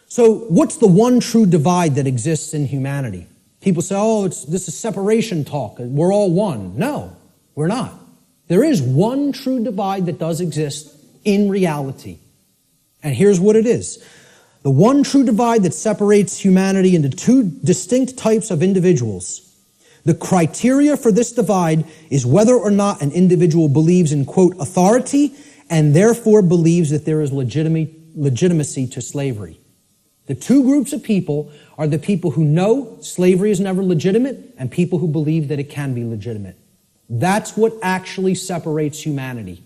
So what's the one true divide that exists in humanity? People say, oh, this is separation talk. We're all one. No, we're not. There is one true divide that does exist in reality. And here's what it is. The one true divide that separates humanity into two distinct types of individuals. The criteria for this divide is whether or not an individual believes in, quote, authority, and therefore believes that there is legitimacy to slavery. The two groups of people are the people who know slavery is never legitimate and people who believe that it can be legitimate. That's what actually separates humanity.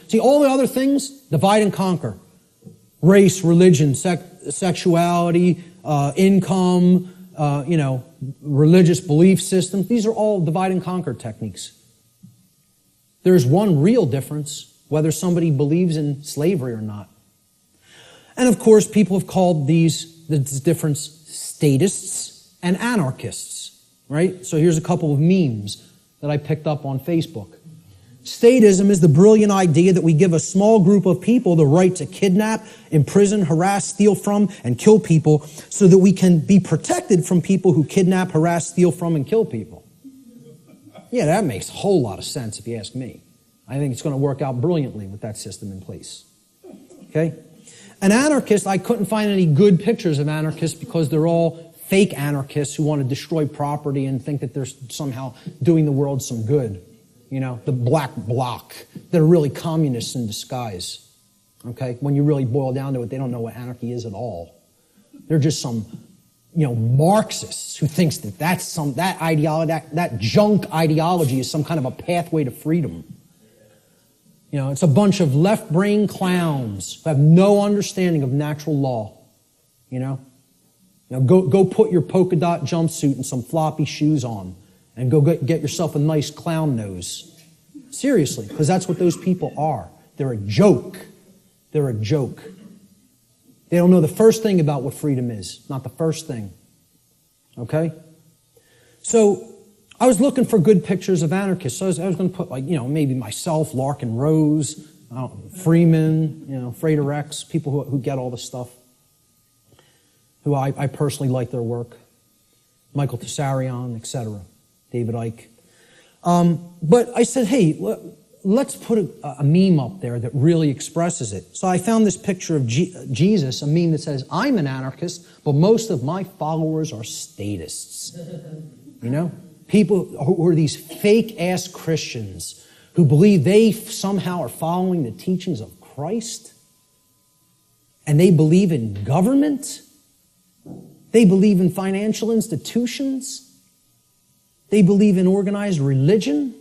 See, all the other things, divide and conquer. Race, religion, sexuality, income, religious belief systems. These are all divide and conquer techniques. There's one real difference, whether somebody believes in slavery or not. And of course, people have called this difference statists and anarchists, right? So here's a couple of memes that I picked up on Facebook. Statism is the brilliant idea that we give a small group of people the right to kidnap, imprison, harass, steal from, and kill people so that we can be protected from people who kidnap, harass, steal from, and kill people. Yeah, that makes a whole lot of sense if you ask me. I think it's going to work out brilliantly with that system in place. Okay? An anarchist, I couldn't find any good pictures of anarchists because they're all fake anarchists who want to destroy property and think that they're somehow doing the world some good. You know, the black bloc. They're really communists in disguise. Okay? When you really boil down to it, they don't know what anarchy is at all. They're just some, Marxists who thinks that that ideology, that junk ideology is some kind of a pathway to freedom. It's a bunch of left-brain clowns who have no understanding of natural law. Go put your polka dot jumpsuit and some floppy shoes on and go get yourself a nice clown nose. Seriously, because that's what those people are. They're a joke. They're a joke. They don't know the first thing about what freedom is. Not the first thing. Okay? So, I was looking for good pictures of anarchists. So I was going to put, maybe myself, Larkin Rose, Freeman, Frater X, people who get all this stuff, who I personally like their work. Michael Tessarion, etc. David Icke. But I said, hey, let's put a meme up there that really expresses it. So I found this picture of Jesus, a meme that says, I'm an anarchist, but most of my followers are statists. People who are these fake-ass Christians who believe they somehow are following the teachings of Christ, and they believe in government, they believe in financial institutions, they believe in organized religion.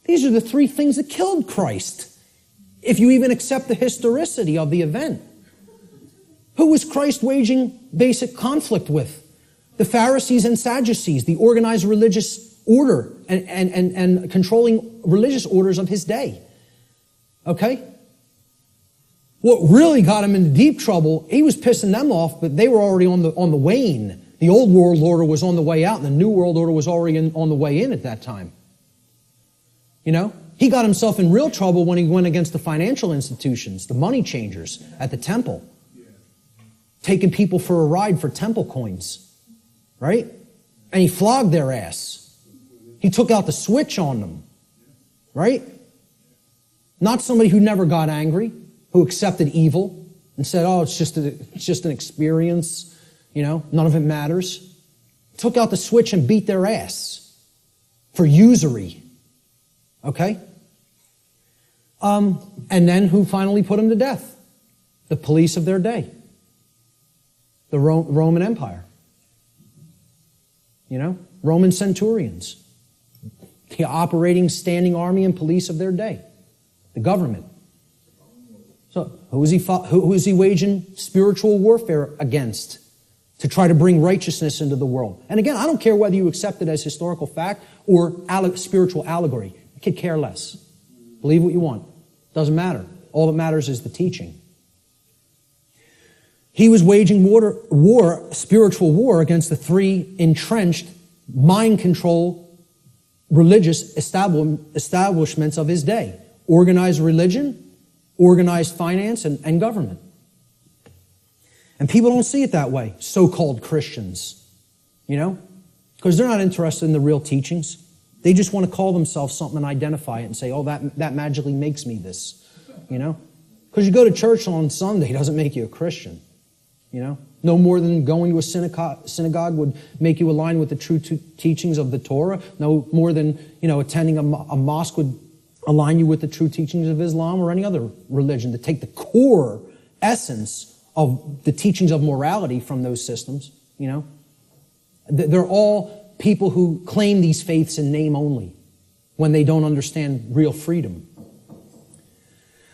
These are the three things that killed Christ, if you even accept the historicity of the event. Who was Christ waging basic conflict with? The Pharisees and Sadducees, the organized religious order and controlling religious orders of his day. Okay? What really got him into deep trouble, he was pissing them off, but they were already on the wane. The old world order was on the way out, and the new world order was already on the way in at that time. He got himself in real trouble when he went against the financial institutions, the money changers at the temple, taking people for a ride for temple coins. Right? And he flogged their ass. He took out the switch on them. Right? Not somebody who never got angry, who accepted evil and said, oh, it's just an experience. None of it matters. Took out the switch and beat their ass for usury. Okay? And then who finally put him to death? The police of their day. The Roman Empire. Roman centurions, the operating standing army and police of their day, the government. So who is he waging spiritual warfare against to try to bring righteousness into the world? And again, I don't care whether you accept it as historical fact or spiritual allegory. I could care less. Believe what you want. Doesn't matter. All that matters is the teaching. He was waging spiritual war against the three entrenched, mind control, religious establishments of his day. Organized religion, organized finance, and government. And people don't see it that way, so-called Christians, you know, because they're not interested in the real teachings. They just want to call themselves something and identify it and say, oh, that magically makes me this, you know. Because you go to church on Sunday doesn't make you a Christian, you know. No more than going to a synagogue would make you align with the true teachings of the Torah. No more than, you know, attending a mosque would align you with the true teachings of Islam or any other religion. To take the core essence of the teachings of morality from those systems, you know. They're all people who claim these faiths in name only when they don't understand real freedom.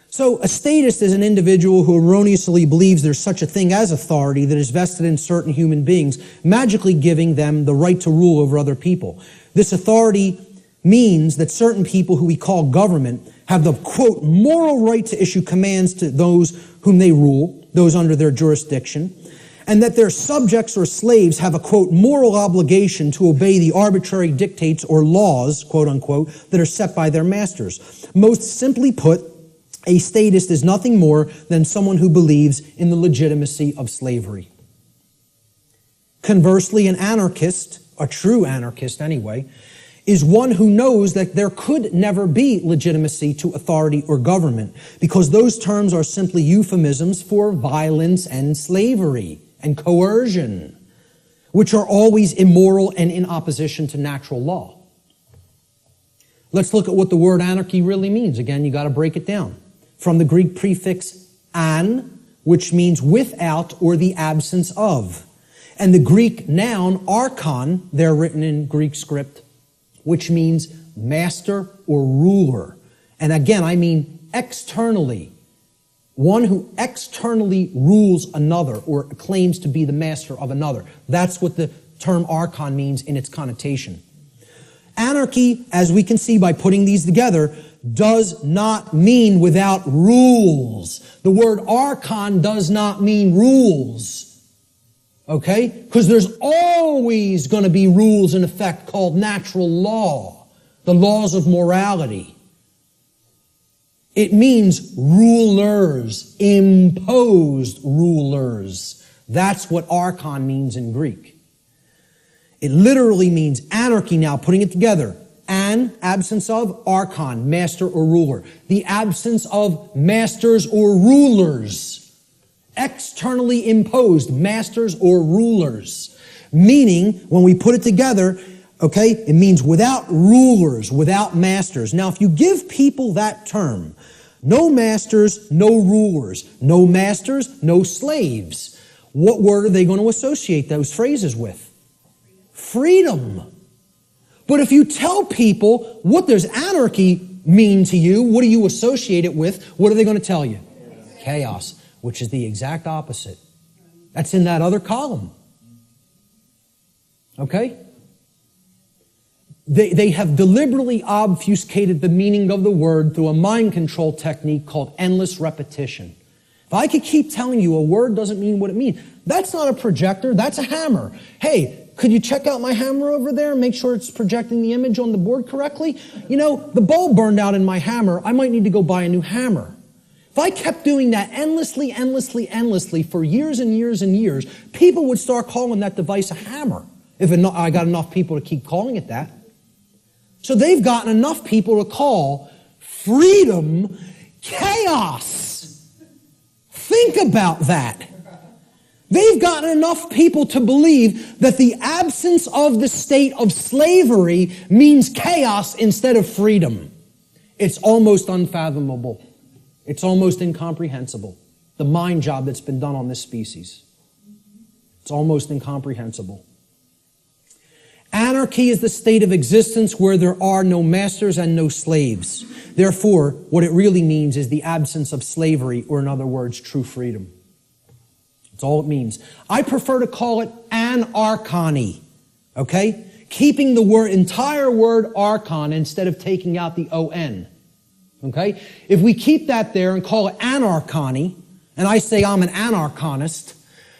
So a statist is an individual who erroneously believes there's such a thing as authority that is vested in certain human beings, magically giving them the right to rule over other people. This authority means that certain people who we call government have the, quote, moral right to issue commands to those whom they rule, those under their jurisdiction, and that their subjects or slaves have a, quote, moral obligation to obey the arbitrary dictates or laws, quote unquote, that are set by their masters. Most simply put, a statist is nothing more than someone who believes in the legitimacy of slavery. Conversely, an anarchist, a true anarchist anyway, is one who knows that there could never be legitimacy to authority or government, because those terms are simply euphemisms for violence and slavery and coercion, which are always immoral and in opposition to natural law. Let's look at what the word anarchy really means. Again, you got to break it down. From the Greek prefix an, which means without or the absence of. And the Greek noun archon, they're written in Greek script, which means master or ruler. And again, I mean externally. One who externally rules another or claims to be the master of another. That's what the term archon means in its connotation. Anarchy, as we can see by putting these together, does not mean without rules. The word archon does not mean rules. Okay? Because there's always going to be rules in effect called natural law, the laws of morality. It means rulers, imposed rulers. That's what archon means in Greek. It literally means anarchy now, putting it together. An, absence of, archon, master or ruler. The absence of masters or rulers. Externally imposed masters or rulers. Meaning, when we put it together, okay, it means without rulers, without masters. Now, if you give people that term, no masters, no rulers. No masters, no slaves. What word are they going to associate those phrases with? Freedom. But if you tell people what does anarchy mean to you, what do you associate it with, what are they going to tell you? Chaos, which is the exact opposite. That's in that other column. Okay? They have deliberately obfuscated the meaning of the word through a mind control technique called endless repetition. If I could keep telling you a word doesn't mean what it means, that's not a projector, that's a hammer. Hey, could you check out my hammer over there and make sure it's projecting the image on the board correctly? You know, the bulb burned out in my hammer. I might need to go buy a new hammer. If I kept doing that endlessly for years and years and years, people would start calling that device a hammer. If I got enough people to keep calling it that. So they've gotten enough people to call freedom chaos. Think about that. They've gotten enough people to believe that the absence of the state of slavery means chaos instead of freedom. It's almost unfathomable. It's almost incomprehensible. The mind job that's been done on this species. It's almost incomprehensible. Anarchy is the state of existence where there are no masters and no slaves. Therefore, what it really means is the absence of slavery, or in other words, true freedom. That's all it means. I prefer to call it anarchony, okay? Keeping the entire word archon instead of taking out the O-N, okay? If we keep that there and call it anarchony, and I say I'm an anarchonist,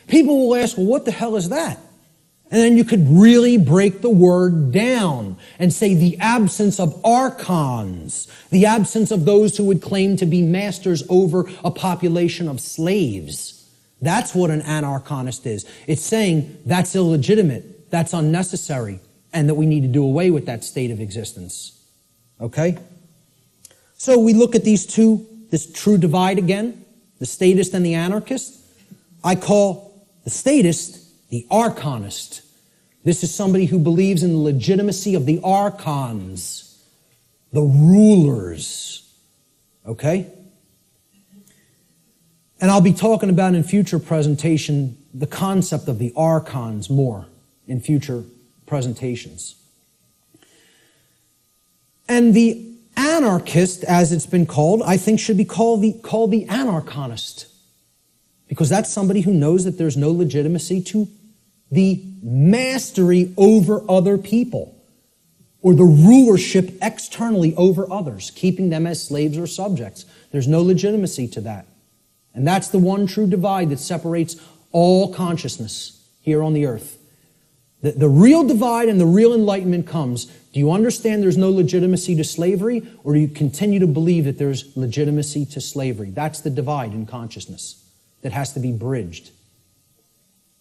people will ask, well, what the hell is that? And then you could really break the word down and say the absence of archons, the absence of those who would claim to be masters over a population of slaves. That's what an anarchist is. It's saying that's illegitimate, that's unnecessary, and that we need to do away with that state of existence. Okay? So we look at these two, this true divide again, the statist and the anarchist. I call the statist the archonist. This is somebody who believes in the legitimacy of the archons, the rulers. Okay? And I'll be talking about in future presentation the concept of the archons more in future presentations. And the anarchist, as it's been called, I think should be called the anarchonist. Because that's somebody who knows that there's no legitimacy to the mastery over other people, or the rulership externally over others, keeping them as slaves or subjects. There's no legitimacy to that. And that's the one true divide that separates all consciousness here on the earth. The real divide and the real enlightenment comes. Do you understand there's no legitimacy to slavery, or do you continue to believe that there's legitimacy to slavery? That's the divide in consciousness that has to be bridged.